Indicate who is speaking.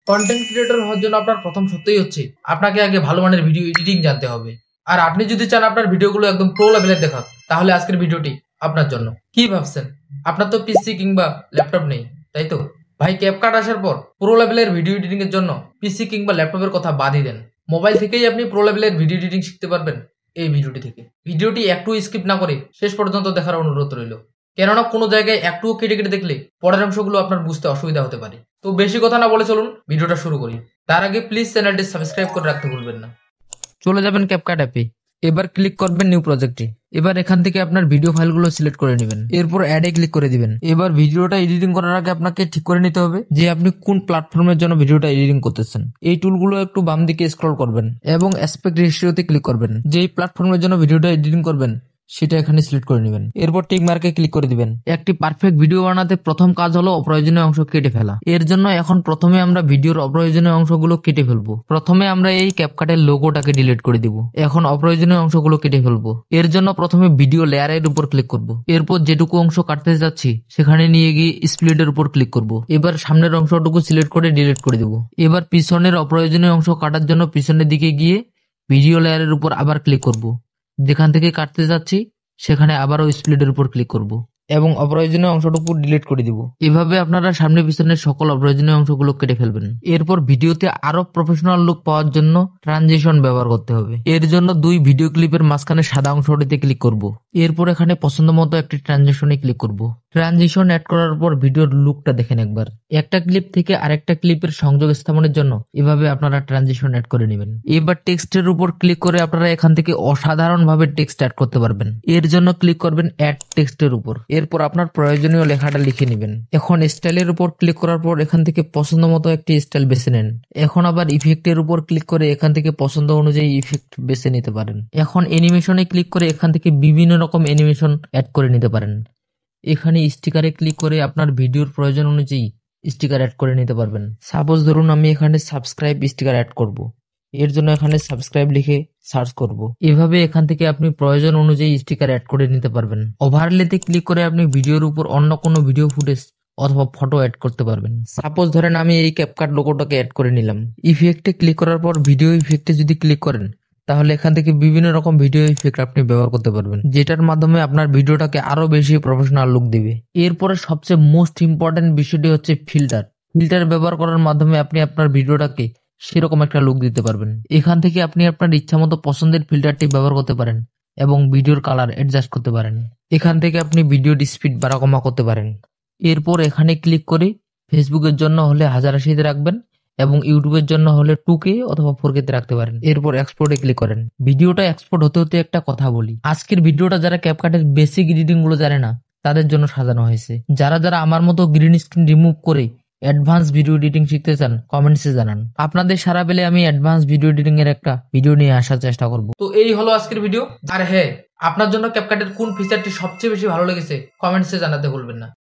Speaker 1: Content creator হওয়ার জন্য আপনার প্রথম সত্যই হচ্ছে আপনাকে আগে ভালো মানের ভিডিও এডিটিং জানতে হবে। আর আপনি যদি চান আপনার ভিডিওগুলো একদম প্রো লেভেলের দেখাক, তাহলে আজকের ভিডিওটি আপনার জন্য। কি ভাবছেন, আপনার তো পিসি কিংবা ল্যাপটপ নেই, তাই তো? ভাই, ক্যাপকাট আসার পর প্রো লেভেলের ভিডিও এডিটিং এর জন্য পিসি কিংবা ল্যাপটপের কথা বাদই দেন। মোবাইল থেকেই আপনি প্রো লেভেলের ভিডিও এডিটিং শিখতে পারবেন এই ভিডিওটি থেকে। ভিডিওটি একটু স্কিপ না করে শেষ পর্যন্ত দেখার অনুরোধ রইল, কেননা কোনো জায়গায় একটুও কেটে কেটে দেখলে পরের অংশগুলো আপনার বুঝতে অসুবিধা হতে পারে। তো বেশি কথা না বলে চলুন ভিডিওটা শুরু করি। তার আগে প্লিজ চ্যানেলটি সাবস্ক্রাইব করে রাখতে ভুলবেন না। চলে যাবেন ক্যাপকাট অ্যাপে, এবার ক্লিক করবেন নিউ প্রজেক্টে। এবার এখান থেকে আপনার ভিডিও ফাইলগুলো সিলেক্ট করে নেবেন, এরপর অ্যাডে ক্লিক করে দিবেন। এবার ভিডিওটা এডিটিং করার আগে আপনাকে ঠিক করে নিতে হবে যে আপনি কোন প্ল্যাটফর্মের জন্য ভিডিওটা এডিটিং করতেছেন। এই টুলগুলো একটু বাম দিকে স্ক্রল করবেন এবং অ্যাসপেক্ট রেশিওতে ক্লিক করবেন। যেই প্ল্যাটফর্মের জন্য ভিডিওটা এডিটিং করবেন সেটা এখানে সিলেক্ট করে নেবেন, এরপর টিক মার্কে ক্লিক করে দিবেন। একটি পারফেক্ট ভিডিও বানাতে প্রথম কাজ হলো অপ্রয়োজনীয় অংশ কেটে ফেলা। এর জন্য এখন প্রথমে আমরা ভিডিওর অপ্রয়োজনীয় অংশগুলো কেটে ফেলবো। প্রথমে আমরা এই ক্যাপকাটের লোগোটাকে ডিলিট করে দিব। এখন অপ্রয়োজনীয় অংশগুলো কেটে ফেলবো। এর জন্য প্রথমে ভিডিও লেয়ারের উপর ক্লিক করব। এরপর যেটুকু অংশ কাটতে যাচ্ছি সেখানে নিয়ে গিয়ে স্প্লিটের উপর ক্লিক করব। এবার সামনের অংশটুকু সিলেক্ট করে ডিলিট করে দিব। এবার পিছনের অপ্রয়োজনীয় অংশ কাটার জন্য পিছনের দিকে গিয়ে ভিডিও লেয়ারের উপর আবার ক্লিক করব। যেখান থেকে কাটতে যাচ্ছি সেখানে আবারও স্প্লিটের উপর ক্লিক করব এবং অপ্রয়োজনীয় অংশটুকু ডিলিট করে দিব। এভাবে আপনারা সামনে পিছনের সকল অপ্রয়োজনীয় অংশগুলো কেটে ফেলবেন। এরপর ভিডিওতে আরো প্রফেশনাল লুক পাওয়ার জন্য ট্রানজিশন ব্যবহার করতে হবে। এর জন্য দুই ভিডিও ক্লিপের মাঝখানে সাদা অংশটিতে ক্লিক করব। এরপর এখানে পছন্দ মতো একটি ট্রানজিশনে ক্লিক করব। ট্রানজিশন অ্যাড করার পর ভিডিওর লুকটা দেখেন একবার। একটা ক্লিপ থেকে আরেকটা ক্লিপের সংযোগ স্থাপনের জন্য এভাবে আপনারা ট্রানজিশন অ্যাড করে নেবেন। এবার টেক্সটের উপর ক্লিক করে আপনারা এখান থেকে অসাধারণ ভাবে টেক্সট অ্যাড করতে পারবেন। এর জন্য ক্লিক করবেন অ্যাড টেক্সটের উপর, এরপর আপনার প্রয়োজনীয় লেখাটা লিখে নেবেন। এখন স্টাইলের উপর ক্লিক করার পর এখান থেকে পছন্দ মতো একটি স্টাইল বেছে নেন। এখন আবার ইফেক্টের উপর ক্লিক করে এখান থেকে পছন্দ অনুযায়ী ইফেক্ট বেছে নিতে পারেন। এখন অ্যানিমেশনে ক্লিক করে এখান থেকে বিভিন্ন রকম অ্যানিমেশন অ্যাড করে নিতে পারেন। এখানে স্টিকারে ক্লিক করে আপনার ভিডিওর প্রয়োজন অনুযায়ী স্টিকার অ্যাড করে নিতে পারবেন। সাপোজ ধরুন আমি এখানে সাবস্ক্রাইব স্টিকার অ্যাড করব। এর জন্য এখানে সাবস্ক্রাইব লিখে সার্চ করব। এভাবে এখান থেকে আপনি প্রয়োজন অনুযায়ী স্টিকার অ্যাড করে নিতে পারবেন। ওভারলেতে ক্লিক করে আপনি ভিডিওর উপর অন্য কোনো ভিডিও ফুটেজ অথবা ফটো অ্যাড করতে পারবেন। সাপোজ ধরেন আমি এই ক্যাপকাট লোগোটাকে অ্যাড করে নিলাম। ইফেক্টে ক্লিক করার পর ভিডিও ইফেক্টে যদি ক্লিক করেন তাহলে এখান থেকে বিভিন্ন রকম ভিডিও ইফেক্ট আপনি ব্যবহার করতে পারবেন, যেটার মাধ্যমে আপনার ভিডিওটাকে আরো বেশি প্রফেশনাল লুক দিবে। এরপরে সবচেয়ে মোস্ট ইম্পর্টেন্ট বিষয়টি হচ্ছে ফিল্টার। ফিল্টার ব্যবহার করার মাধ্যমে আপনি আপনার ভিডিওটাকে সেরকম একটা লুক দিতে পারবেন। এখান থেকে আপনি আপনার ইচ্ছা মতো পছন্দের ফিল্টারটি ব্যবহার করতে পারেন এবং ভিডিওর কালার অ্যাডজাস্ট করতে পারেন। এখান থেকে আপনি ভিডিওর স্পিড বাড়া কমা করতে পারেন। এরপর এখানে ক্লিক করে ফেসবুকের জন্য হলে 1080 রাখবেন এবং ইউটিউবের জন্য হলে 2K অথবা 4K তে রাখতে পারেন। এরপর এক্সপোর্টে ক্লিক করেন। ভিডিওটা এক্সপোর্ট হতে হতে একটা কথা বলি, আজকের ভিডিওটা যারা ক্যাপকাটের বেসিক এডিটিং গুলো জানে না তাদের জন্য সাজানো হয়েছে। যারা যারা আমার মতো গ্রিন স্ক্রিন রিমুভ করে অ্যাডভান্স ভিডিও এডিটিং শিখতে চান কমেন্টসে জানান। আপনাদের সারা পেলে আমি অ্যাডভান্স ভিডিও এডিটিং এর একটা ভিডিও নিয়ে আসার চেষ্টা করব। তো এই হলো আজকের ভিডিও। আর হ্যাঁ, আপনার জন্য ক্যাপকাটের কোন ফিচারটি সবচেয়ে বেশি ভালো লেগেছে কমেন্টসে জানাতে ভুলবেন না।